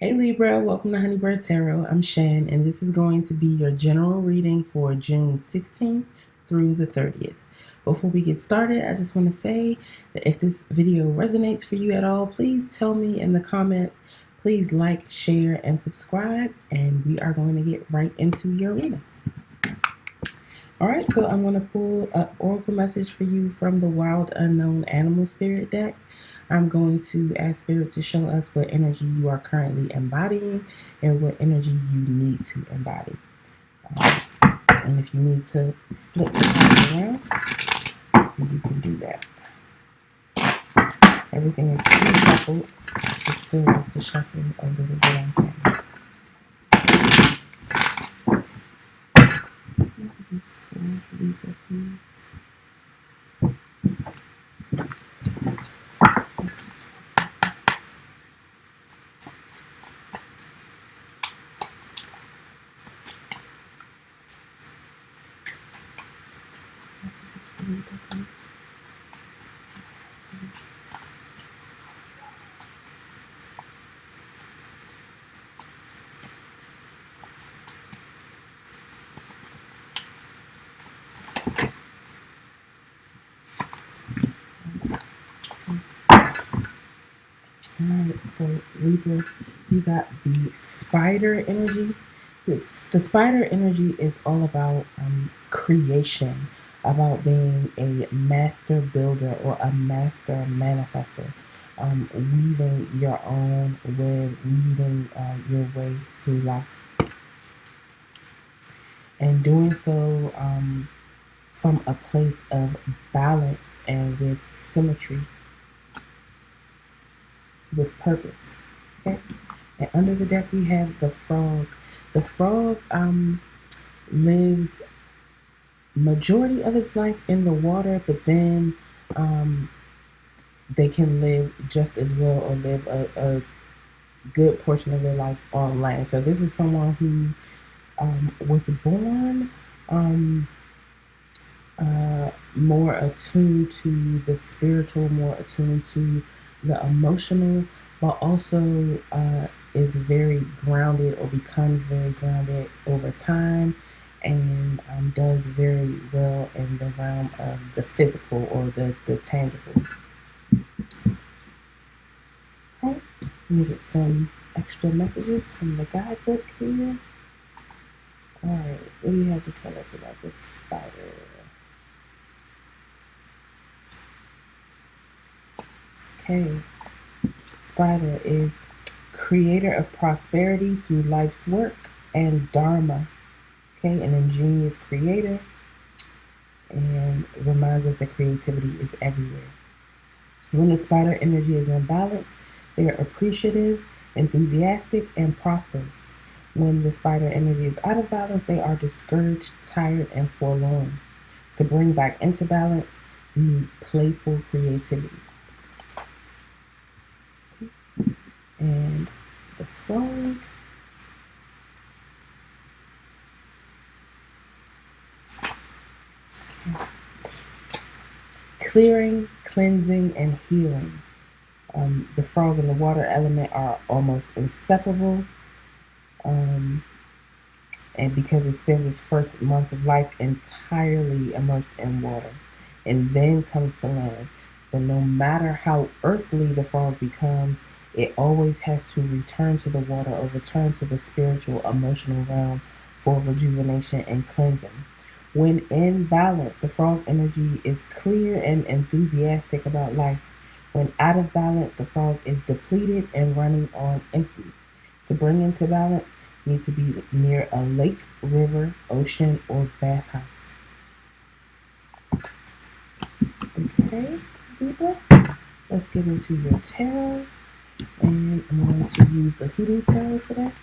Hey Libra, welcome to Honeybird Tarot. I'm Shan, and this is going to be your general reading for June 16th through the 30th. Before we get started, I just want to say that if this video resonates for you at all, please tell me in the comments. Please like, share, and subscribe, and we are going to get right into your reading. All right, so I'm going to pull an oracle message for you from the Wild Unknown Animal Spirit deck. I'm going to ask Spirit to show us what energy you are currently embodying and what energy you need to embody. And if you need to flip the cards around, you can do that. Everything is pre-shuffled. I still like to shuffle a little bit on camera. Messages for Libra, please. Alright, so Libra, you got the spider energy. The spider energy is all about creation, about being a master builder or a master manifester, weaving your own web, weaving your way through life, and doing so from a place of balance and with symmetry, with purpose. Okay? And under the deck we have the frog. The frog lives majority of its life in the water, but then they can live just as well or live a good portion of their life on land. So this is someone who was born more attuned to the spiritual, more attuned to the emotional, but also is very grounded or becomes very grounded over time, and does very well in the realm of the physical or the tangible. Okay, let me get some extra messages from the guidebook here. Alright, what do you have to tell us about this spider? Okay, spider is creator of prosperity through life's work and dharma. Okay, an ingenious creator, and reminds us that creativity is everywhere. When the spider energy is in balance, they are appreciative, enthusiastic, and prosperous. When the spider energy is out of balance, they are discouraged, tired, and forlorn. To bring back into balance, you need playful creativity. And the frog. Clearing, cleansing, and healing. The frog and the water element are almost inseparable. And because it spends its first months of life entirely immersed in water and then comes to land, but no matter how earthly the frog becomes, it always has to return to the water or return to the spiritual, emotional realm for rejuvenation and cleansing. When in balance, the frog energy is clear and enthusiastic about life. When out of balance, the frog is depleted and running on empty. To bring into balance, you need to be near a lake, river, ocean, or bathhouse. Okay, Libra, let's get into your tarot. And I'm going to use the HooDoo tarot for that.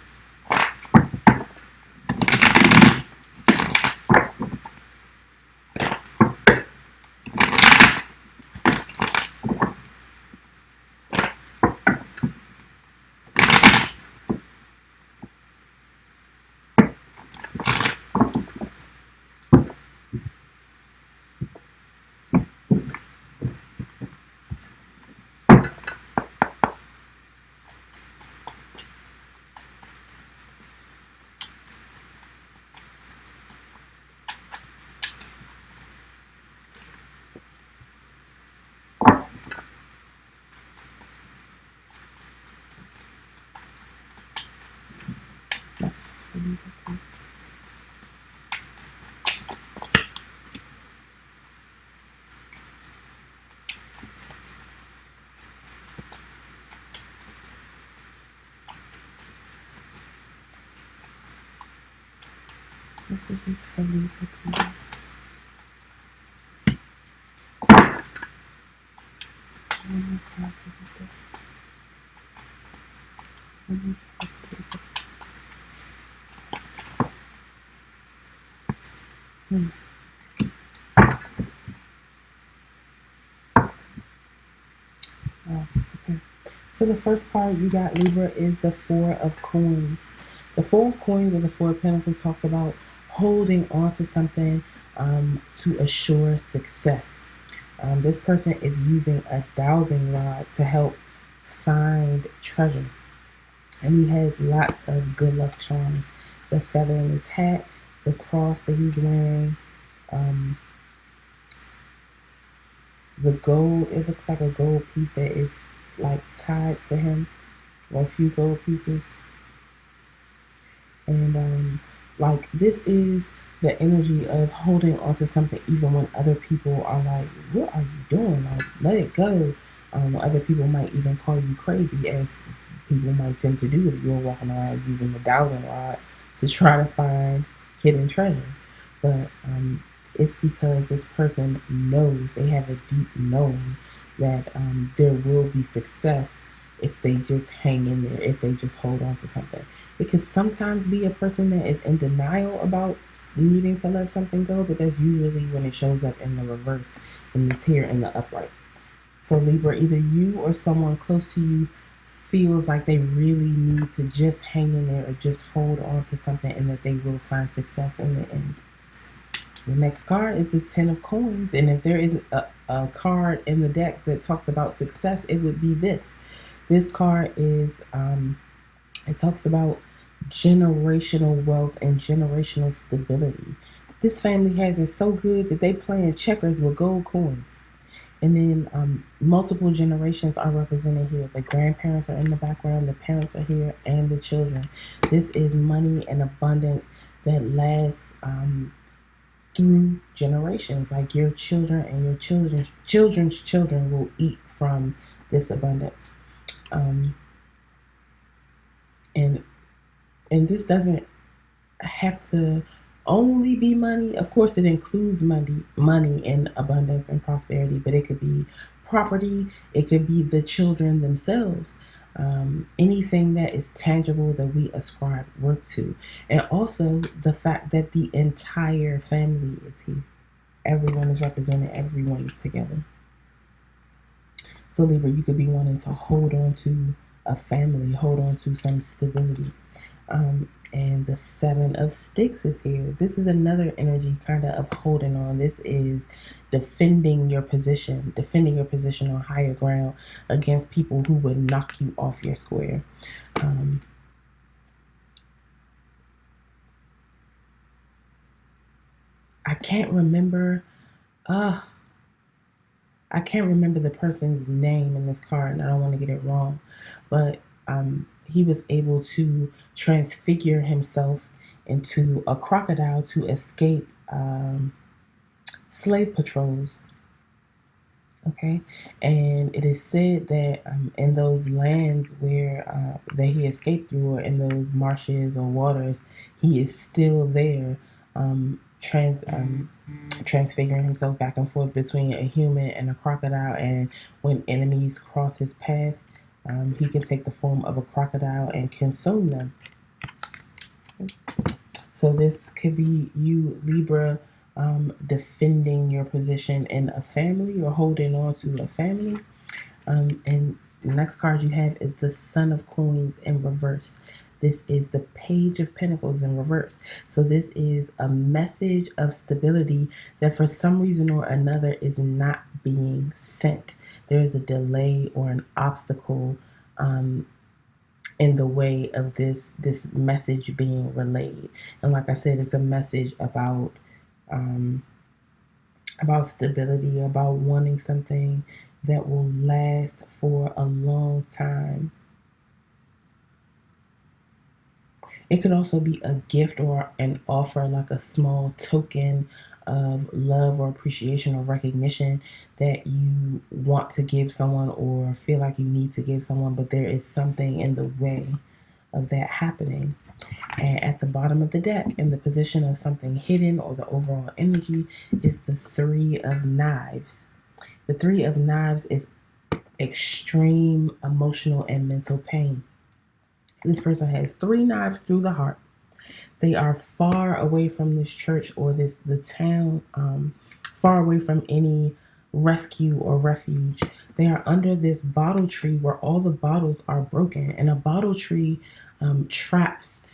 for Libra, please. Messages for Libra, please. Okay. So the first card you got, Libra, is the Four of Coins. The Four of Coins or the Four of Pentacles talks about holding on to something to assure success. This person is using a dowsing rod to help find treasure. And he has lots of good luck charms. The feather in his hat, the cross that he's wearing, the gold, it looks like a gold piece that is like tied to him, or a few gold pieces. And like, this is the energy of holding on to something even when other people are like, what are you doing? Like, let it go. Other people might even call you crazy, as people might tend to do if you're walking around using a dowsing rod to try to find hidden treasure. But it's because this person knows, they have a deep knowing that there will be success if they just hang in there, if they just hold on to something. It could sometimes be a person that is in denial about needing to let something go, but that's usually when it shows up in the reverse, and it's here in the upright. So Libra, either you or someone close to you feels like they really need to just hang in there or just hold on to something, and that they will find success in the end. The next card is the Ten of Coins, and if there is a card in the deck that talks about success, it would be this. This card is, it talks about generational wealth and generational stability. This family has it so good that they playing checkers with gold coins. And then multiple generations are represented here. The grandparents are in the background, the parents are here, and the children. This is money and abundance that lasts through generations. Like, your children and your children's children will eat from this abundance. And this doesn't have to only be money. Of course, it includes money and abundance and prosperity, but it could be property, it could be the children themselves, anything that is tangible that we ascribe worth to. And also the fact that the entire family is here. Everyone is represented, everyone is together. So Libra, you could be wanting to hold on to a family, hold on to some stability. And the Seven of Sticks is here. This is another energy kind of holding on. This is defending your position on higher ground against people who would knock you off your square. I can't remember the person's name in this card, and I don't want to get it wrong, but he was able to transfigure himself into a crocodile to escape slave patrols. Okay, and it is said that in those lands where that he escaped through, or in those marshes or waters, he is still there, transfiguring himself back and forth between a human and a crocodile. And when enemies cross his path, he can take the form of a crocodile and consume them. So this could be you, Libra, defending your position in a family or holding on to a family. And the next card you have is the Son of Coins in reverse. This is the Page of Pentacles in reverse. So this is a message of stability that for some reason or another is not being sent. There is a delay or an obstacle in the way of this message being relayed. And like I said, it's a message about stability, about wanting something that will last for a long time. It could also be a gift or an offer, like a small token of love or appreciation or recognition that you want to give someone or feel like you need to give someone, but there is something in the way of that happening. And at the bottom of the deck, in the position of something hidden or the overall energy, is the Three of Knives. The Three of Knives is extreme emotional and mental pain. This person has three knives through the heart. They are far away from this church or the town, far away from any rescue or refuge. They are under this bottle tree where all the bottles are broken, and a bottle tree traps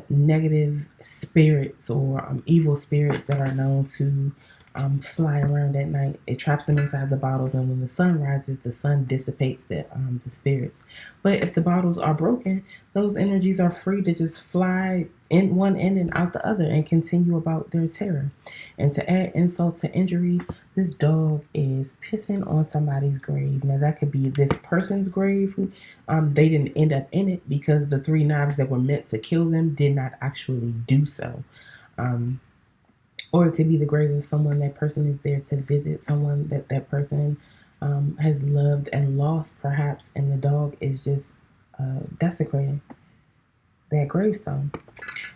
negative spirits or evil spirits that are known to fly around at night. It traps them inside the bottles, and when the sun rises, the sun dissipates the spirits. But if the bottles are broken, those energies are free to just fly in one end and out the other and continue about their terror. And to add insult to injury, this dog is pissing on somebody's grave. Now that could be this person's grave who they didn't end up in it because the three knives that were meant to kill them did not actually do so. Or it could be the grave of someone. That person is there to visit someone that person has loved and lost, perhaps, and the dog is just desecrating that gravestone.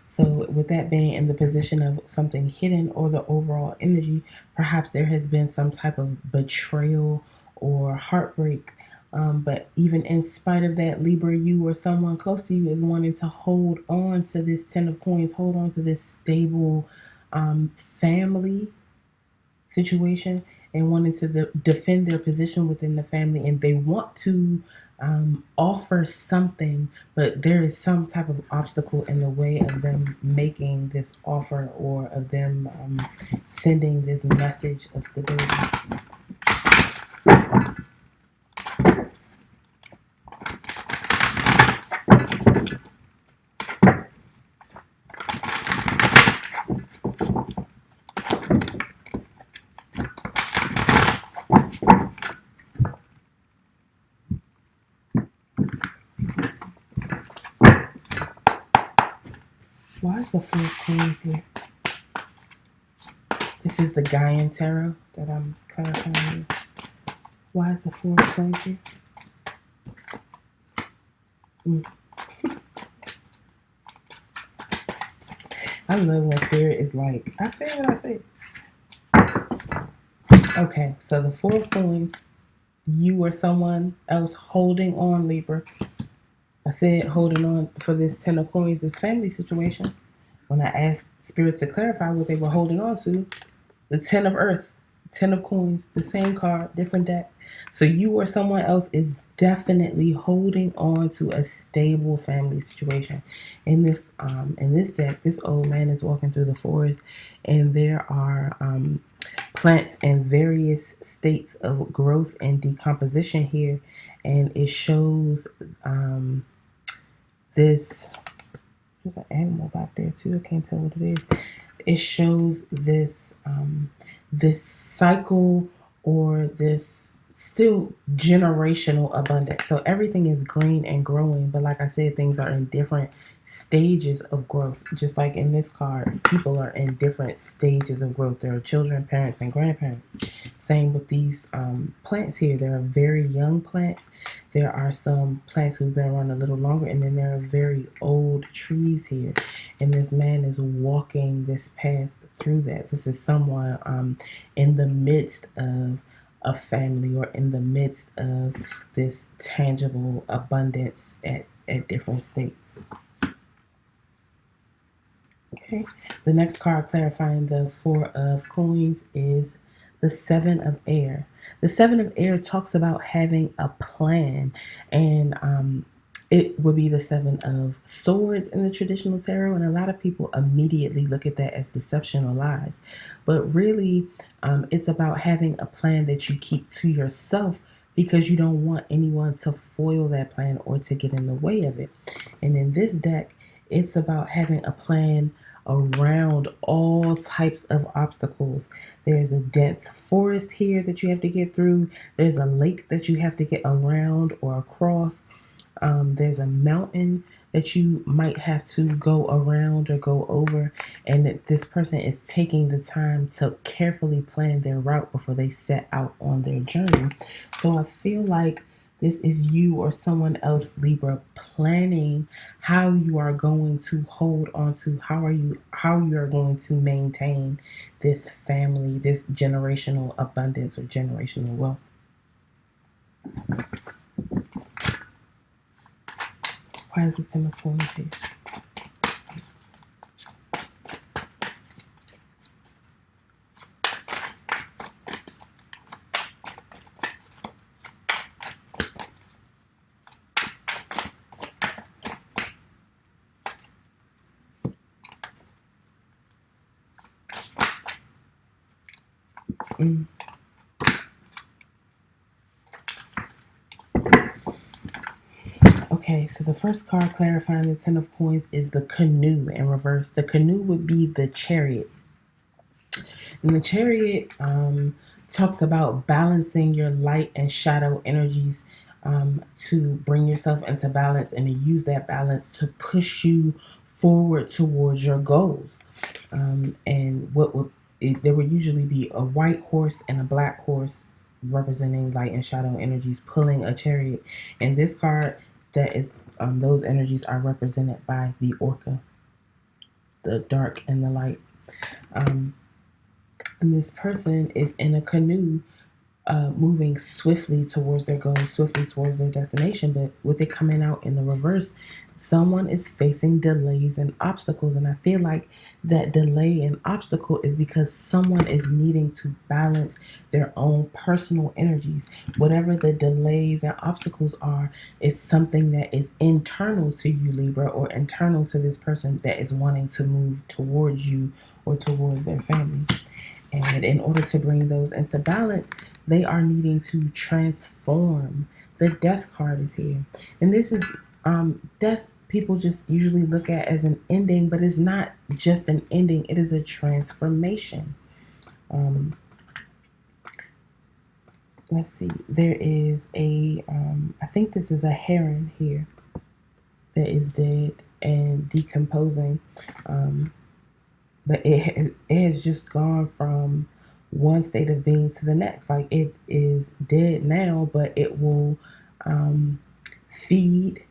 So, with that being in the position of something hidden or the overall energy, perhaps there has been some type of betrayal or heartbreak. But even in spite of that, Libra, you or someone close to you is wanting to hold on to this Ten of Coins, hold on to this stable family situation, and wanting to defend their position within the family, and they want to offer something, but there is some type of obstacle in the way of them making this offer or of them sending this message of stability. Why is the Four of Queens here? This is the Gaian tarot that I'm clarifying. Why is the Four of Queens here? I love when Spirit is like, I said what I said. Okay, so the Four of Coins, you or someone else holding on, Libra. I said holding on for this Ten of Coins, this family situation. When I asked Spirit to clarify what they were holding on to, the Ten of Earth, Ten of Coins, the same card, different deck. So you or someone else is definitely holding on to a stable family situation. In this deck, this old man is walking through the forest, and there are plants in various states of growth and decomposition here, and it shows this. There's an animal back there too. I can't tell what it is. It shows this this cycle or this still generational abundance. So everything is green and growing, but like I said, things are in different stages of growth. Just like in this card, people are in different stages of growth. There are children, parents, and grandparents. Same with these plants here. There are very young plants. There are some plants who've been around a little longer, and then there are very old trees here. And this man is walking this path through that. This is someone in the midst of a family or in the midst of this tangible abundance at different states. Okay, the next card clarifying the Four of Coins is the Seven of Air. The Seven of Air talks about having a plan, and it would be the Seven of Swords in the traditional tarot, and a lot of people immediately look at that as deception or lies. But really, it's about having a plan that you keep to yourself because you don't want anyone to foil that plan or to get in the way of it. And in this deck, it's about having a plan around all types of obstacles. There's a dense forest here that you have to get through. There's a lake that you have to get around or across. There's a mountain that you might have to go around or go over, and that this person is taking the time to carefully plan their route before they set out on their journey. So I feel like this is you or someone else, Libra, planning how you are going to hold on to, how you are going to maintain this family, this generational abundance or generational wealth. Why is it 10 of Coins here? Okay, so the first card clarifying the 10 of Coins is the Canoe in reverse. The Canoe would be the Chariot. And the Chariot talks about balancing your light and shadow energies to bring yourself into balance and to use that balance to push you forward towards your goals. And there would usually be a white horse and a black horse representing light and shadow energies pulling a chariot. And this card, that is those energies are represented by the orca, the dark and the light. And this person is in a canoe, moving swiftly towards their goal, swiftly towards their destination. But with it coming out in the reverse, someone is facing delays and obstacles. And I feel like that delay and obstacle is because someone is needing to balance their own personal energies. Whatever the delays and obstacles are, is something that is internal to you, Libra, or internal to this person that is wanting to move towards you or towards their family. And in order to bring those into balance, they are needing to transform. The Death card is here. And this is death, people just usually look at as an ending, but it's not just an ending, it is a transformation. Let's see, there is I think this is a heron here that is dead and decomposing. But it has just gone from one state of being to the next. Like, it is dead now, but it will feed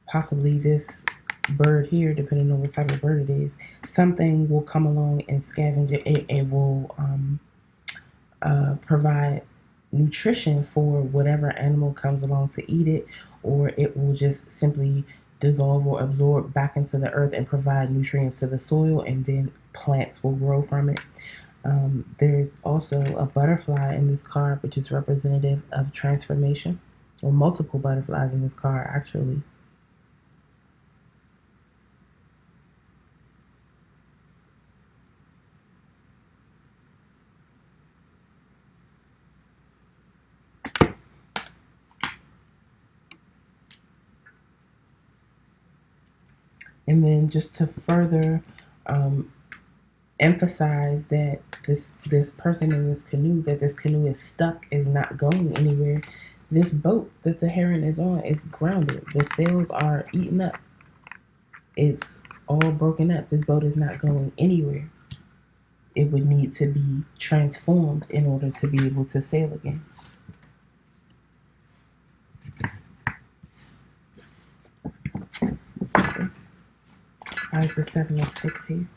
possibly this bird here, depending on what type of bird it is. Something will come along and scavenge it. It will provide nutrition for whatever animal comes along to eat it, or it will just simply dissolve or absorb back into the earth and provide nutrients to the soil, and then plants will grow from it. There's also a butterfly in this card, which is representative of transformation, or multiple butterflies in this card, actually. And then just to further emphasize that this person in this canoe, that this canoe is stuck, is not going anywhere. This boat that the heron is on is grounded. The sails are eaten up. It's all broken up. This boat is not going anywhere. It would need to be transformed in order to be able to sail again. Why is the 7 of Sticks here?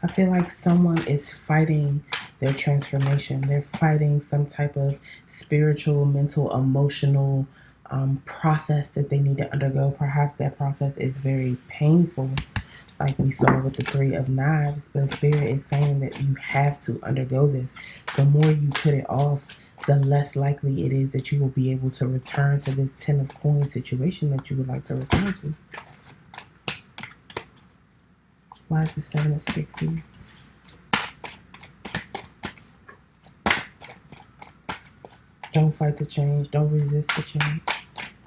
I feel like someone is fighting their transformation. They're fighting some type of spiritual, mental, emotional process that they need to undergo. Perhaps that process is very painful, like we saw with the 3 of Knives, but Spirit is saying that you have to undergo this. The more you put it off, the less likely it is that you will be able to return to this 10 of Coins situation that you would like to return to. Why is the 7 of Sticks here? Don't fight the change. Don't resist the change.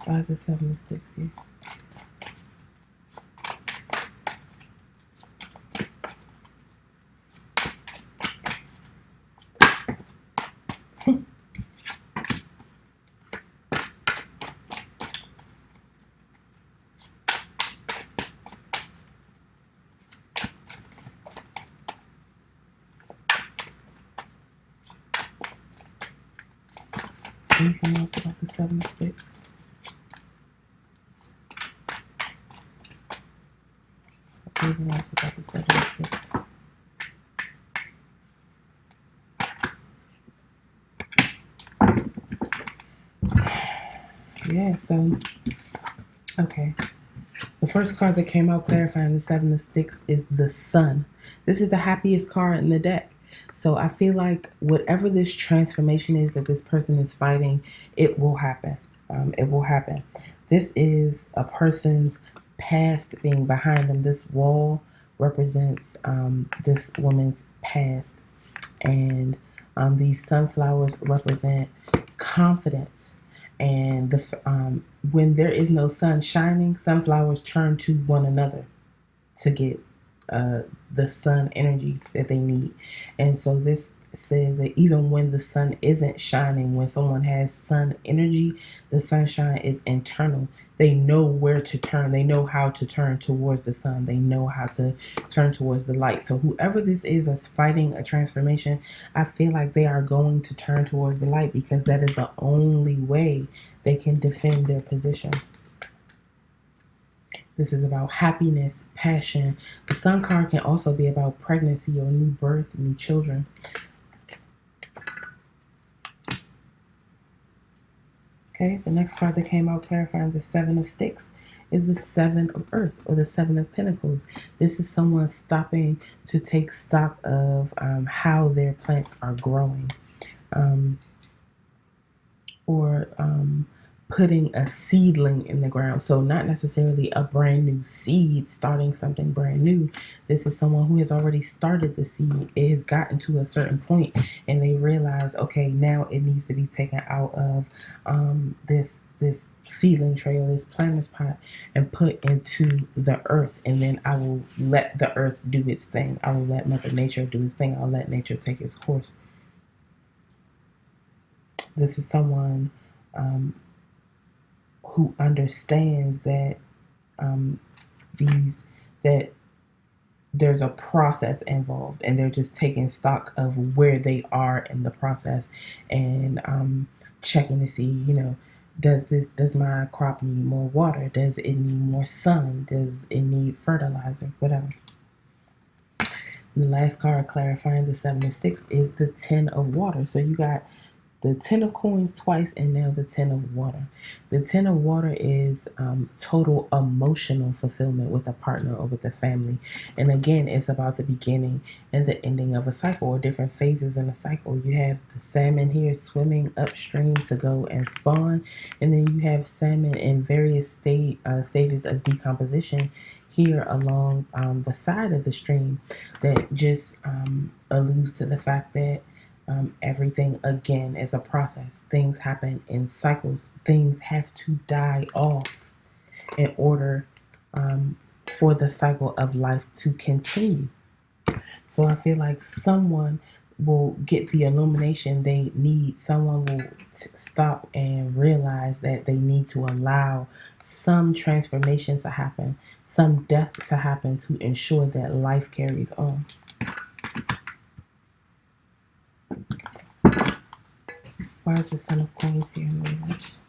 Why is the 7 of Sticks here? Anything else about the Seven of Sticks? Anything else about the Seven of Sticks? Yeah, so, okay. The first card that came out clarifying the Seven of Sticks is the Sun. This is the happiest card in the deck. So I feel like whatever this transformation is that this person is fighting, it will happen. It will happen. This is a person's past being behind them. This wall represents this woman's past. And these sunflowers represent confidence. And when there is no sun shining, sunflowers turn to one another to get the sun energy that they need. And so this says that even when the sun isn't shining, when someone has sun energy, the sunshine is internal. They know where to turn. They know how to turn towards the sun. They know how to turn towards the light. So whoever this is that's fighting a transformation, I feel like they are going to turn towards the light because that is the only way they can defend their position. This is about happiness, passion. The Sun card can also be about pregnancy or new birth, new children. Okay, the next card that came out clarifying the Seven of Sticks is the Seven of Earth or the Seven of Pentacles. This is someone stopping to take stock of how their plants are growing, or putting a seedling in the ground. So not necessarily a brand new seed, starting something brand new. This is someone who has already started the seed. It has gotten to a certain point and they realize, okay, now it needs to be taken out of this seedling tray or this planter's pot and put into the earth. And then I will let the earth do its thing. I will let Mother Nature do its thing. I'll let nature take its course. This is someone who understands that that there's a process involved, and they're just taking stock of where they are in the process and checking to see, does my crop need more water? Does it need more sun? Does it need fertilizer? Whatever. The last card clarifying the Seven of Sticks is the Ten of Water. So you got the Ten of Coins twice and now the Ten of Water. The Ten of Water is total emotional fulfillment with a partner or with a family. And again, it's about the beginning and the ending of a cycle or different phases in a cycle. You have the salmon here swimming upstream to go and spawn. And then you have salmon in various stages of decomposition here along the side of the stream that just alludes to the fact that everything, again, is a process. Things happen in cycles. Things have to die off in order for the cycle of life to continue. So I feel like someone will get the illumination they need. Someone will stop and realize that they need to allow some transformation to happen, some death to happen to ensure that life carries on. Why is the Son of Coins here in reverse?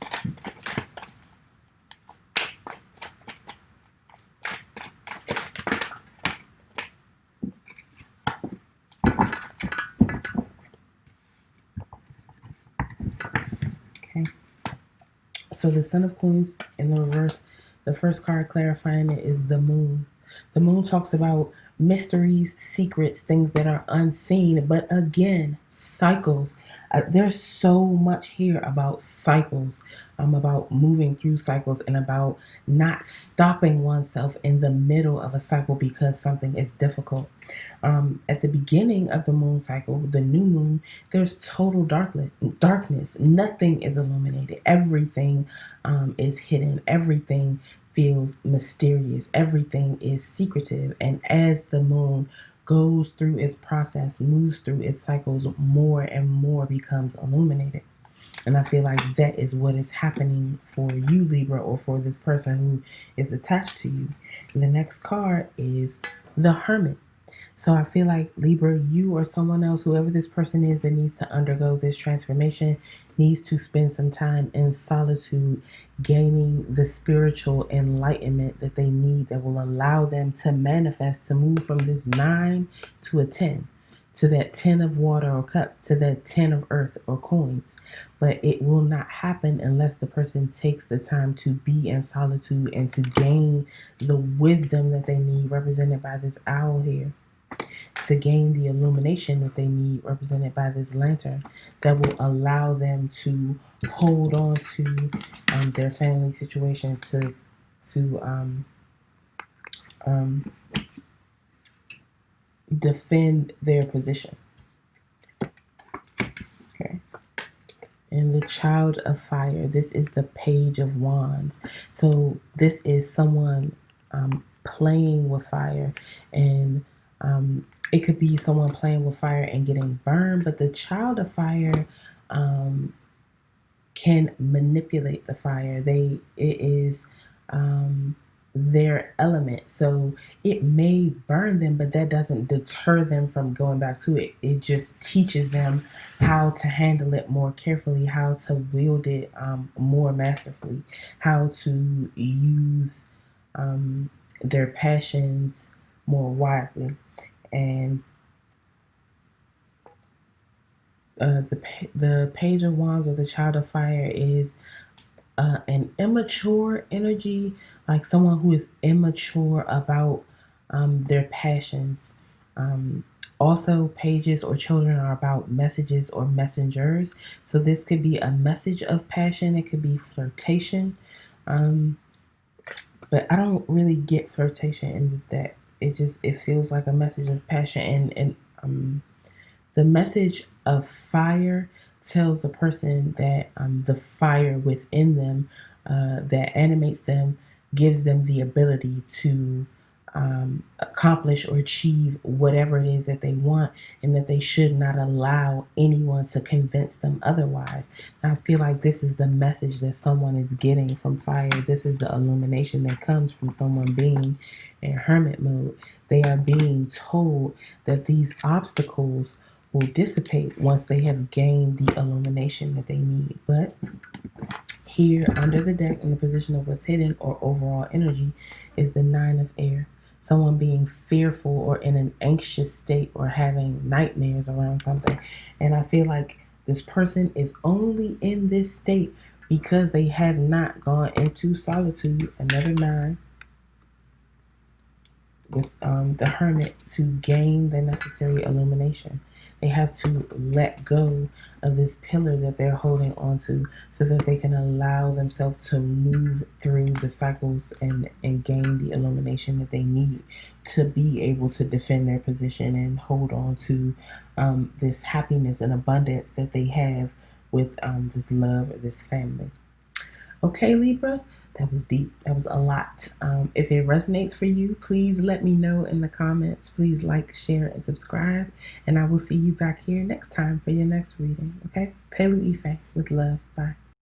Okay. So the Son of Coins in the reverse, the first card clarifying it is the Moon. The Moon talks about mysteries, secrets, things that are unseen, but again, cycles. There's so much here about cycles, about moving through cycles and about not stopping oneself in the middle of a cycle because something is difficult. At the beginning of the moon cycle, the new moon, there's total darkness. Nothing is illuminated. Everything is hidden. Everything feels mysterious. Everything is secretive. And as the moon goes through its process, moves through its cycles, more and more becomes illuminated. And I feel like that is what is happening for you, Libra, or for this person who is attached to you. And the next card is the Hermit. So I feel like, Libra, you or someone else, whoever this person is that needs to undergo this transformation, needs to spend some time in solitude, gaining the spiritual enlightenment that they need, that will allow them to manifest, to move from this 9 to a 10, to that 10 of water or cups, to that 10 of earth or coins. But it will not happen unless the person takes the time to be in solitude and to gain the wisdom that they need, represented by this owl here, to gain the illumination that they need, represented by this lantern, that will allow them to hold on to their family situation, to um, defend their position. Okay. And the child of fire, this is the page of wands. So this is someone playing with fire, and it could be someone playing with fire and getting burned, but the child of fire can manipulate the fire. It is their element. So it may burn them, but that doesn't deter them from going back to it. It just teaches them how to handle it more carefully, how to wield it more masterfully, how to use their passions more wisely. And the page of wands, or the child of fire, is an immature energy, like someone who is immature about their passions. Also, pages or children are about messages or messengers. So this could be a message of passion. It could be flirtation. But I don't really get flirtation in that. It feels like a message of passion, and the message of fire tells the person that the fire within them that animates them gives them the ability to accomplish or achieve whatever it is that they want, and that they should not allow anyone to convince them otherwise. And I feel like this is the message that someone is getting from fire. This is the illumination that comes from someone being in hermit mode. They are being told that these obstacles will dissipate once they have gained the illumination that they need. But here under the deck, in the position of what's hidden or overall energy, is the 9 of air. Someone being fearful or in an anxious state or having nightmares around something. And I feel like this person is only in this state because they have not gone into solitude, another 9, with the hermit, to gain the necessary illumination. They have to let go of this pillar that they're holding onto, so that they can allow themselves to move through the cycles and gain the illumination that they need to be able to defend their position and hold on to this happiness and abundance that they have with this love or this family. Okay, Libra, that was deep. That was a lot. If it resonates for you, please let me know in the comments. Please like, share, and subscribe. And I will see you back here next time for your next reading. Okay? Pelu Ife with love. Bye.